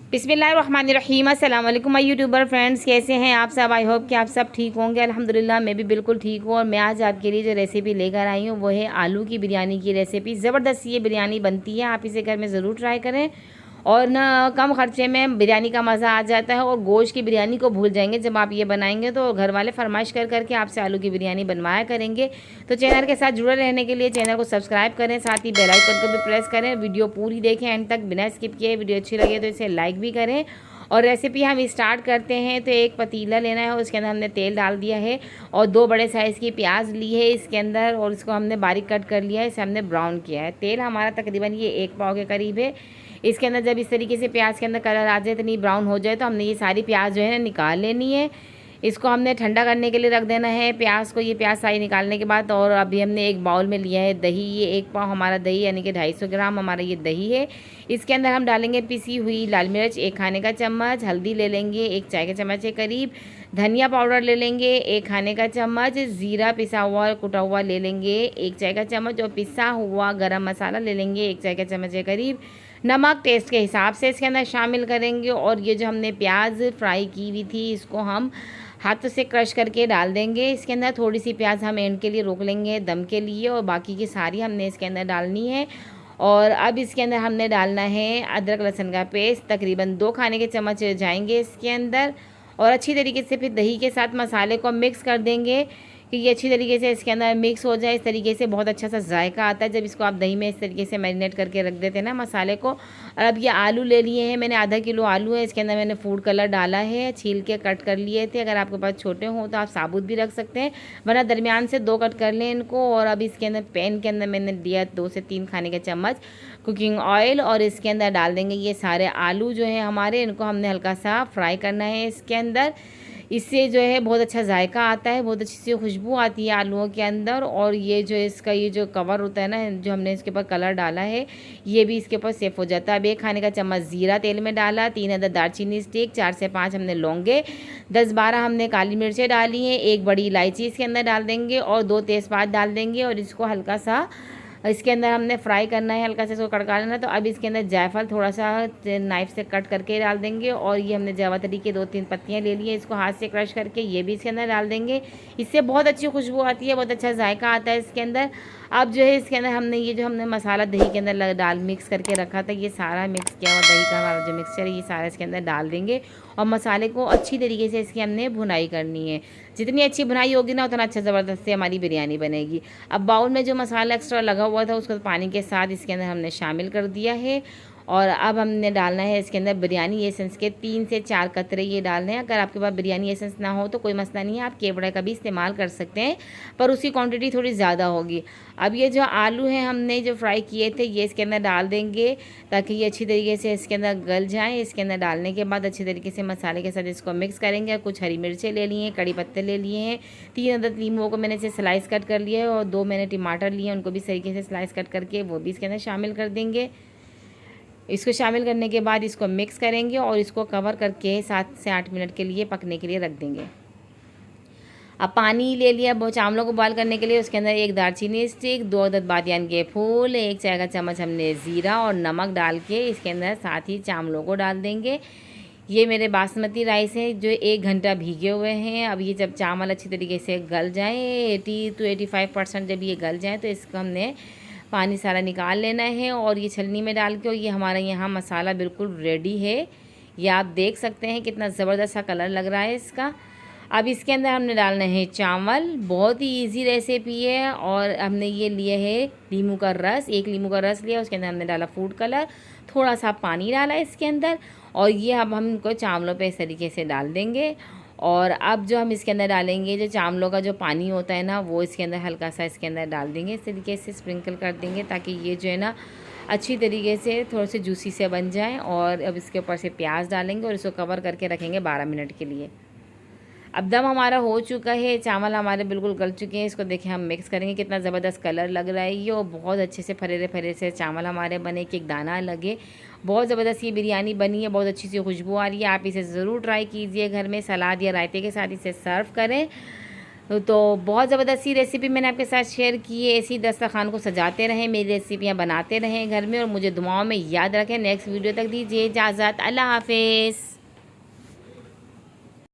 बिस्मिल्लाहिर्रहमानिर्रहीम। अस्सलाम वालेकुम माय यूट्यूबर फ्रेंड्स, कैसे हैं आप सब। आई होप कि आप सब ठीक होंगे। अल्हम्दुलिल्लाह मैं भी बिल्कुल ठीक हूँ। और मैं आज आपके लिए जो रेसिपी लेकर आई हूँ वो है आलू की बिरयानी की रेसिपी। ज़बरदस्त ये बिरयानी बनती है, आप इसे घर में ज़रूर ट्राई करें। और ना कम खर्चे में बिरयानी का मज़ा आ जाता है और गोश्त की बिरयानी को भूल जाएंगे जब आप ये बनाएंगे। तो घर वाले फरमाइश कर करके आपसे आलू की बिरयानी बनवाया करेंगे। तो चैनल के साथ जुड़े रहने के लिए चैनल को सब्सक्राइब करें, साथ ही बेल आइकन को भी प्रेस करें। वीडियो पूरी देखें एंड तक बिना स्किप किए। वीडियो अच्छी लगे तो इसे लाइक भी करें। और रेसिपी हम स्टार्ट करते हैं। तो एक पतीला लेना है, उसके अंदर हमने तेल डाल दिया है और 2 बड़े साइज़ की प्याज ली है इसके अंदर, और इसको हमने बारीक कट कर लिया है। इसे हमने ब्राउन किया है। तेल हमारा तकरीबन ये 1 पाव के करीब है। इसके अंदर जब इस तरीके से प्याज के अंदर कलर आ जाए, इतनी ब्राउन हो जाए, तो हमने ये सारी प्याज जो है ना निकाल लेनी है। इसको हमने ठंडा करने के लिए रख देना है प्याज को। ये प्याज सारी निकालने के बाद, और अभी हमने एक बाउल में लिया है दही। ये 1 पाव हमारा दही यानी कि 250 ग्राम हमारा ये दही है। इसके अंदर हम डालेंगे पिसी हुई लाल मिर्च 1 खाने का चम्मच, हल्दी ले लेंगे 1 चाय का चम्मच के करीब, धनिया पाउडर ले लेंगे 1 खाने का चम्मच, ज़ीरा पिसा हुआ कुटा हुआ ले लेंगे 1 चाय का चम्मच, और पिसा हुआ गरम मसाला ले लेंगे 1 चाय का चम्मच के करीब। नमक टेस्ट के हिसाब से इसके अंदर शामिल करेंगे। और ये जो हमने प्याज फ्राई की हुई थी इसको हम हाथों से क्रश करके डाल देंगे इसके अंदर। थोड़ी सी प्याज हम एंड के लिए रोक लेंगे दम के लिए, और बाकी की सारी हमने इसके अंदर डालनी है। और अब इसके अंदर हमने डालना है अदरक लहसुन का पेस्ट, तकरीबन 2 खाने के चम्मच जाएंगे इसके अंदर। और अच्छी तरीके से फिर दही के साथ मसाले को मिक्स कर देंगे कि ये अच्छी तरीके से इसके अंदर मिक्स हो जाए। इस तरीके से बहुत अच्छा सा जायका आता है जब इसको आप दही में इस तरीके से मैरिनेट करके रख देते हैं ना मसाले को। और अब ये आलू ले लिए हैं मैंने, आधा किलो आलू है। इसके अंदर मैंने फूड कलर डाला है, छील के कट कर लिए थे। अगर आपके पास छोटे हों तो आप साबुत भी रख सकते हैं, वरना दरमियान से 2 कट कर लें इनको। और अब इसके अंदर पैन के अंदर मैंने दिया 2 से 3 खाने के चम्मच कुकिंग ऑयल, और इसके अंदर डाल देंगे ये सारे आलू जो है हमारे। इनको हमने हल्का सा फ्राई करना है इसके अंदर। इससे जो है बहुत अच्छा जायका आता है, बहुत अच्छी सी खुशबू आती है आलूओं के अंदर। और ये जो इसका ये जो कवर होता है ना, जो हमने इसके ऊपर कलर डाला है, ये भी इसके ऊपर सेफ हो जाता है। अब 1 खाने का चम्मच ज़ीरा तेल में डाला, 3 अदद दालचीनी स्टिक, 4 से 5 हमने लौंगे, 10-12 हमने काली मिर्चें डाली हैं, 1 बड़ी इलायची इसके अंदर डाल देंगे, और 2 तेज़पात डाल देंगे। और इसको हल्का सा इसके अंदर हमने फ्राई करना है, हल्का से इसको कड़का लेना है। तो अब इसके अंदर जायफल थोड़ा सा नाइफ से कट करके डाल देंगे। और ये हमने जावित्री की 2-3 पत्तियां ले ली है, इसको हाथ से क्रश करके ये भी इसके अंदर डाल देंगे। इससे बहुत अच्छी खुशबू आती है, बहुत अच्छा जायका आता है इसके अंदर। अब जो है इसके अंदर हमने ये जो हमने मसाला दही के अंदर डाल मिक्स करके रखा था, ये सारा मिक्स किया हुआ दही का हमारा जो मिक्सचर है ये सारा इसके अंदर डाल देंगे। और मसाले को अच्छी तरीके से इसकी हमने भुनाई करनी है। जितनी अच्छी भुनाई होगी ना उतना अच्छा ज़बरदस्त से हमारी बिरयानी बनेगी। अब बाउल में जो मसाला एक्स्ट्रा लगा हुआ था उसको पानी के साथ इसके अंदर हमने शामिल कर दिया है। और अब हमने डालना है इसके अंदर बिरयानी एसेंस के 3 से 4 कतरे ये डालने हैं। अगर आपके पास बिरयानी एसेंस ना हो तो कोई मसला नहीं है, आप केवड़ा का भी इस्तेमाल कर सकते हैं, पर उसकी क्वांटिटी थोड़ी ज़्यादा होगी। अब ये जो आलू हैं हमने जो फ्राई किए थे ये इसके अंदर डाल देंगे ताकि ये अच्छी तरीके से इसके अंदर गल जाएँ। इसके अंदर डालने के बाद अच्छी तरीके से मसाले के साथ इसको मिक्स करेंगे। कुछ हरी मिर्चें ले लिए हैं, कड़ी पत्ते ले लिए हैं, 3 अदद नींबुओं को मैंने इसे स्लाइस कट कर लिया है, और 2 मैंने टमाटर लिए हैं, उनको भी इस तरीके से स्लाइस कट करके वो भी इसके अंदर शामिल कर देंगे। इसको शामिल करने के बाद इसको मिक्स करेंगे और इसको कवर करके 7 से 8 मिनट के लिए पकने के लिए रख देंगे। अब पानी ले लिया चावलों को बॉयल करने के लिए, उसके अंदर 1 दालचीनी स्टिक, 2 अदद बादियान के फूल, 1 चाय का चम्मच हमने ज़ीरा और नमक डाल के इसके अंदर साथ ही चावलों को डाल देंगे। ये मेरे बासमती राइस है जो 1 घंटा भीगे हुए हैं। अब ये जब चावल अच्छी तरीके से गल जाएँ 80 to 85% जब ये गल जाए तो इसको हमने पानी सारा निकाल लेना है और ये छलनी में डाल के। और ये हमारा यहाँ मसाला बिल्कुल रेडी है, ये आप देख सकते हैं कितना ज़बरदस्त सा कलर लग रहा है इसका। अब इसके अंदर हमने डालना है चावल। बहुत ही इजी रेसिपी है। और हमने ये लिया है नींबू का रस, 1 नींबू का रस लिया, उसके अंदर हमने डाला फूड कलर, थोड़ा सा पानी डाला इसके अंदर। और ये अब हम इनको चावलों पे इस तरीके से डाल देंगे। और अब जो हम इसके अंदर डालेंगे जो चावलों का जो पानी होता है ना वो इसके अंदर हल्का सा इसके अंदर डाल देंगे, इस तरीके से स्प्रिंकल कर देंगे ताकि ये जो है ना अच्छी तरीके से थोड़े से जूसी से बन जाए। और अब इसके ऊपर से प्याज डालेंगे और इसको कवर करके रखेंगे 12 मिनट के लिए। अब दम हमारा हो चुका है, चावल हमारे बिल्कुल गल चुके हैं। इसको देखें हम मिक्स करेंगे, कितना ज़बरदस्त कलर लग रहा है ये, और बहुत अच्छे से फरेरे फरेरे से चावल हमारे बने कि एक दाना लगे। बहुत ज़बरदस्त ये बिरयानी बनी है, बहुत अच्छी सी खुशबू आ रही है। आप इसे ज़रूर ट्राई कीजिए घर में, सलाद या रायते के साथ इसे सर्व करें। तो बहुत ज़बरदस्ती रेसिपी मैंने आपके साथ शेयर की है। ऐसी दस्तरखान को सजाते रहें, मेरी रेसिपियाँ बनाते रहें घर में और मुझे दुआओं में याद रखें। नेक्स्ट वीडियो तक दीजिए इजाज़त। अल्लाह हाफ़िज़।